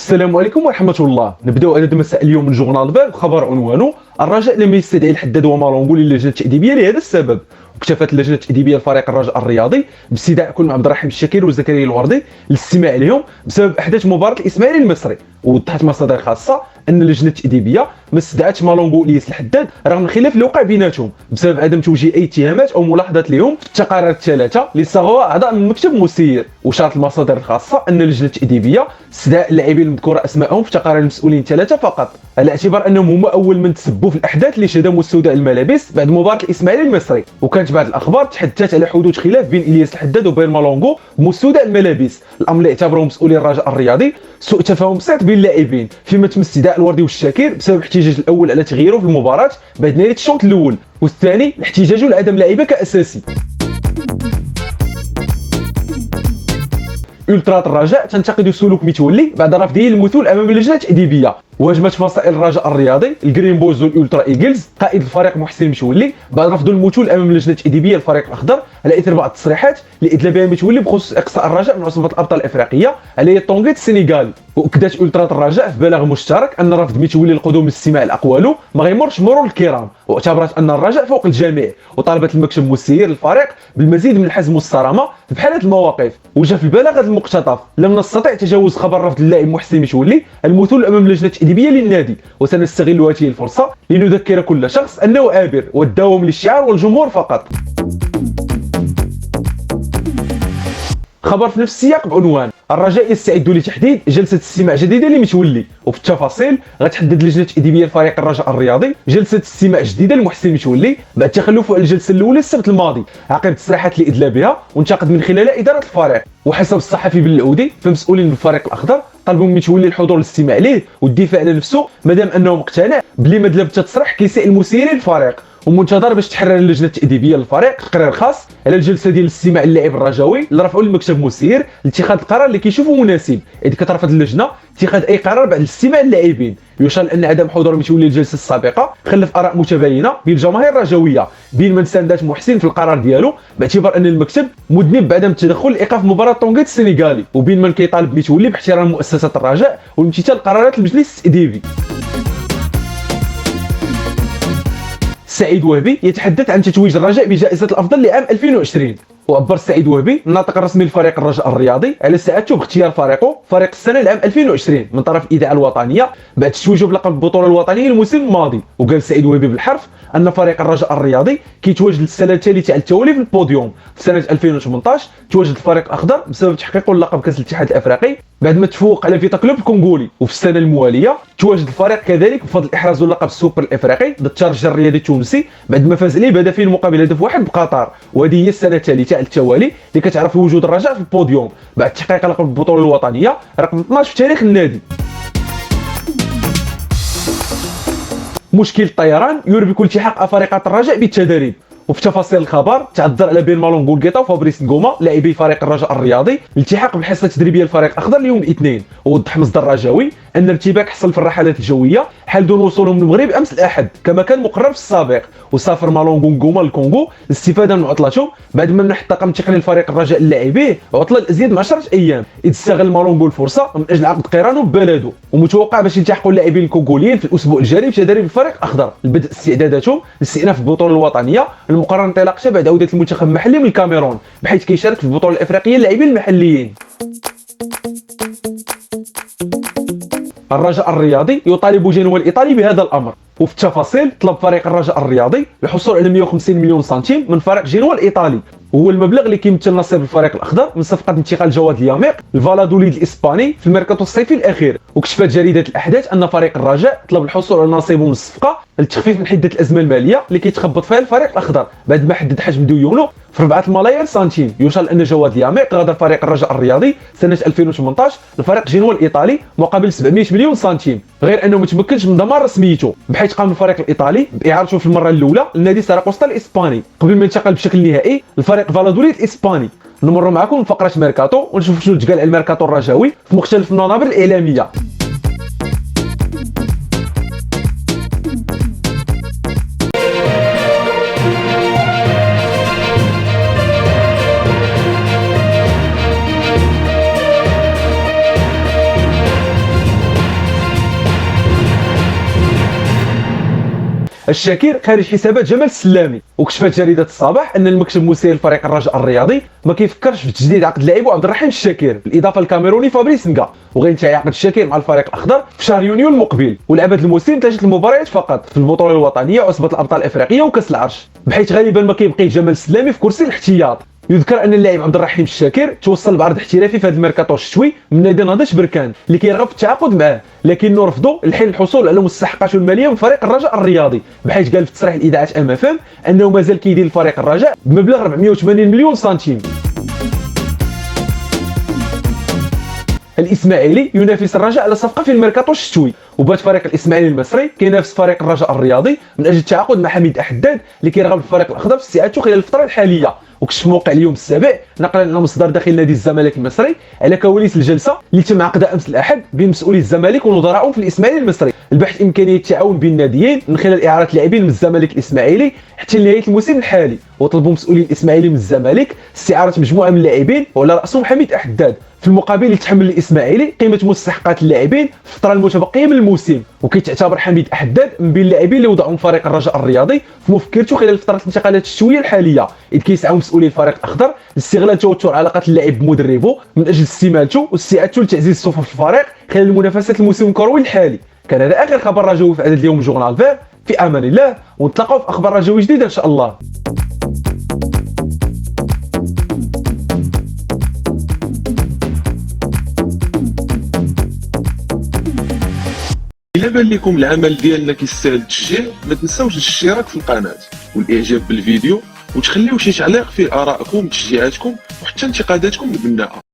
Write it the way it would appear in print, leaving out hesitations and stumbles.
السلام عليكم ورحمة الله. نبداو هذا مساء اليوم من جورنال فال بخبر عنوانه: الرجاء لم يستدعي الحداد ومالونغو للجنة التأديبية لهذا السبب. واكتفت اللجنة التأديبية لفريق الرجاء الرياضي باستدعاء كل عبد الرحيم الشاكر وزكريا الوردي للاستماع لهم بسبب احداث مباراة الاسماعيلي المصري. ووضحت مصادر خاصة ان اللجنة التأديبية ما استدعتش مالونغو والياس الحداد رغم الخلاف اللي وقع بيناتهم بسبب عدم توجيه اي اتهامات او ملاحظات لهم في التقارير الثلاثه اللي صاغوها اعضاء من المكتب المسير. وشارت المصادر الخاصه ان اللجنه التأديبيه استدعاء اللاعبين المذكوره اسمائهم في تقارير المسؤولين ثلاثه فقط، على اعتبار انهم هما اول من تسبوا في الاحداث اللي شهدهم استوداء الملابس بعد مباراه الاسماعيلي المصري. وكانت بعض الاخبار تحدثت على حدوث خلاف بين الياس الحداد وبين مالونغو بمستودع الملابس، الامر اللي اعتبره مسؤولي الرجاء الرياضي سوء تفاهم بسيط بين اللاعبين، فيما تم استدعاء الوردي والشاكر بسبب الاحتجاج الاول على تغييره في المباراه بعد نهايه الشوط الاول، والثاني الاحتجاج لعدم لعبه كاساسي. ألترات الرجاء تنتقد سلوك متولي بعد رفضه للمثول امام اللجنه التأديبيه. وهجمت فصائل الرجاء الرياضي الجرين بوز والألترا ايجلز قائد الفريق محسن متولي بعد رفض المثول امام اللجنه التأديبيه للفريق الاخضر على اثر بعض التصريحات اللي ادلى بها متولي بخصوص اقصاء الرجاء من عصبه الابطال الافريقيه على طونغيت السنغالي. واكدت ألترات الرجاء في بلاغ مشترك ان رفض متولي القدوم لاستماع الاقوال ما غيمرش مرور الكرام، واعتبرت ان الرجاء فوق الجميع، وطالبت المكتب المسير للفريق بالمزيد من الحزم والصرامه في بحال هذه المواقف. وجا في البلاغ هذا المقتطف: لم نستطع تجاوز خبر رفض اللاعب محسن متولي المثول امام اللجنه التأديبيه للنادي، وسنستغل هذه الفرصه لنذكر كل شخص انه عابر والدوام للشعار والجمهور فقط. خبر في نفس السياق بعنوان: الرجاء يستعد لتحديد جلسة استماع جديدة لمتولي. وفي التفاصيل غتحدد اللجنة التأديبية لفريق الرجاء الرياضي جلسة استماع جديدة لمحسن متولي بعد تخلفه على الجلسة الأولى السبت الماضي عقب التصريحات اللي أدلى بها وانتقد من خلالها إدارة الفريق. وحسب الصحفي بن العودي فمسؤولين بالفريق الأخضر طلبوا من متولي الحضور للاستماع ليه والدفاع على نفسه مادام أنه مقتنع بلي ما دلى بالتصريح كيساء المسيرين للفريق، ومنتظر باش تحرر اللجنه التأديبيه للفريق تقرير خاص على الجلسه ديال الاستماع للاعب الرجاوي اللي رفعوا للمكتب المسير لاتخاذ القرار اللي كيشوفه مناسب، اذ كترفض اللجنه اتخاذ اي قرار بعد الاستماع للاعبين. يشار ان عدم حضور متولي للجلسه السابقه خلف اراء متباينه بين الجماهير الرجاويه بين من ساندات محسن في القرار ديالو باعتبار ان المكتب مذنب بعدم التدخل لايقاف مباراه طونغيت السنغالي، وبين من كيطالب متولي باحترام مؤسسات الرجاء والامتثال قرارات المجلس التأديبي. سعيد وهبي يتحدث عن تتويج الرجاء بجائزة الأفضل لعام 2020. وعبر سعيد وهبي الناطق الرسمي لفريق الرجاء الرياضي على سعادته باختيار فريقه فريق السنة لعام 2020 من طرف الإذاعة الوطنية بعد تتويجه بلقب البطولة الوطنية الموسم الماضي. وقال سعيد وهبي بالحرف أن فريق الرجاء الرياضي كيتواجد للسنة الثالثة على التوالي في البوديوم. في سنة 2018 تواجد الفريق الأخضر بسبب تحقيقه لقب كأس الاتحاد الأفريقي بعد ما تفوق على فيتا كلوب الكونغولي. وفي السنة الموالية تواجد الفريق كذلك بفضل إحرازه لقب السوبر الأفريقي ضد الترجي الرياضي التونسي بعد ما فاز عليه بهدفين مقابل هدف واحد بقطر. وهذه هي السنة الثالثة على التوالي اللي كتعرف وجود الرجاء في البوديوم بعد تحقيق لقب البطولة الوطنية رقم 12 في تاريخ النادي. مشكل الطيران يربك التحاق افارقه الرجاء بالتدريب. وفي تفاصيل الخبر تعذر على بين مالونغو القيطا وفابريس نغوما لاعبي فريق الرجاء الرياضي الالتحاق بالحصه التدريبيه للفريق الاخضر اليوم الاثنين. ووضح مصدر رجاوي ان الارتباك حصل في الرحلات الجويه حال دون وصولهم للمغرب امس الاحد كما كان مقرر في السابق. وسافر مالونغو نغوما للكونغو للاستفاده من عطلته بعد ما منح الطاقم التقني لفريق الرجاء اللاعبيه عطله الازيد من 10 ايام، اذ استغل مالونغو الفرصه من اجل عقد قرانه ببلده. ومتوقع باش يلتحقوا اللاعبين الكونغوليين في الاسبوع الجاري بتدريب الفريق الاخضر لبدء استعداداتهم لاستئناف البطوله الوطنيه المقرر انطلاقها بعد عوده المنتخب المحلي من الكاميرون بحيث كيشارك في البطوله الافريقيه اللاعبين المحليين. الرجاء الرياضي يطالب جنوى الايطالي بهذا الامر. وفي التفاصيل طلب فريق الرجاء الرياضي الحصول على 150 مليون سنتيم من فريق جنوى الايطالي، وهو المبلغ اللي كيمثل نصيب الفريق الاخضر من صفقه انتقال جواد الياميق لفالادوليد الاسباني في الميركاتو الصيفي الاخير. وكشفت جريده الاحداث ان فريق الرجاء طلب الحصول على نصيبه من الصفقه للتخفيف من حده الازمه الماليه اللي كيتخبط فيها الفريق الاخضر بعد ما حدد حجم ديونه في 4 ملايير سنتيم. يشار ان جواد الياميق غادر فريق الرجاء الرياضي سنه 2018 لفريق جنوى الايطالي مقابل 700 مليون سنتيم، غير انه ما تمكنش من ضمان رسميته بحيث قام الفريق الايطالي باعارته في المره الاولى لنادي ساراغوستا الاسباني قبل ما ينتقل بشكل نهائي لفريق فالادوليد الاسباني. نمر معكم فقره ميركاتو ونشوف شنو تقال على الميركاتو الرجاوي في مختلف المنابر الاعلاميه. الشاكر خارج حسابات جمال السلامي. وكشفت جريده الصباح ان المكتب المسير لفريق الرجاء الرياضي ما كيفكرش في تجديد عقد لاعبو عبد الرحيم الشاكر بالاضافه للكاميروني فابريس نكا، وغينتهي عقد الشاكر مع الفريق الاخضر في شهر يونيو المقبل. ولعب هذا الموسم 3 المباريات فقط في البطوله الوطنيه وعصبه الابطال الافريقيه وكاس العرش، بحيث غالبا ما كيبقي جمال السلامي في كرسي الاحتياط. يذكر ان اللاعب عبد الرحيم الشاكر توصل بعرض احترافي في هذا الميركاتو الشتوي من نادي نهضه بركان اللي كيرغب في التعاقد معاه، لكنه رفضوا لحين الحصول على مستحقاته الماليه من فريق الرجاء الرياضي، بحيث قال في تصريح الاذاعه ام اف ام انه مازال كيدير الفريق الرجاء بمبلغ 480 مليون سنتيم. الاسماعيلي ينافس الرجاء على صفقه في الميركاتو الشتوي، وبات فريق الاسماعيلي المصري كينافس فريق الرجاء الرياضي من اجل التعاقد مع حميد احداد اللي كيرغب الفريق الاخضر في استعادته خلال الفتره الحاليه. وكشف موقع اليوم السابع نقلا عن مصدر داخل نادي الزمالك المصري على كواليس الجلسه اللي تم عقدها امس الاحد بين مسؤولي الزمالك ونظرائهم في الاسماعيلي المصري البحث امكانيه التعاون بين الناديين من خلال اعاره لاعبين من الزمالك الاسماعيلي حتى لنهايه الموسم الحالي. وطلبوا مسؤولي الاسماعيلي من الزمالك استعاره مجموعه من اللاعبين وعلى راسهم حميد احداد، في المقابل يتحمل الاسماعيلي قيمه مستحقات اللاعبين في الفتره المتبقيه من الموسم. وكيتعتبر حميد احداد من بين اللاعبين اللي وضعهم فريق الرجاء الرياضي في مفكرته خلال فتره الانتقالات الشتويه الحاليه، اذ كيسعى مسؤولي الفريق الاخضر لاستغلال توتر علاقات اللاعب بمدربه من اجل استمالته واستعادته لتعزيز صفوف الفريق خلال المنافسات الموسم الكروي الحالي. كان هذا اخر خبر رجوي في عدد اليوم جورنال فير، في امان الله ونتلاقاو في اخبار رجوي جديده ان شاء الله. إلا بان لكم العمل ديالنا كيستاهل التشجيع، ما تنساوش الاشتراك في القناة والاعجاب بالفيديو، وتخليو شي تعليق فيه ارائكم وتشجيعاتكم وحتى انتقاداتكم البناءة.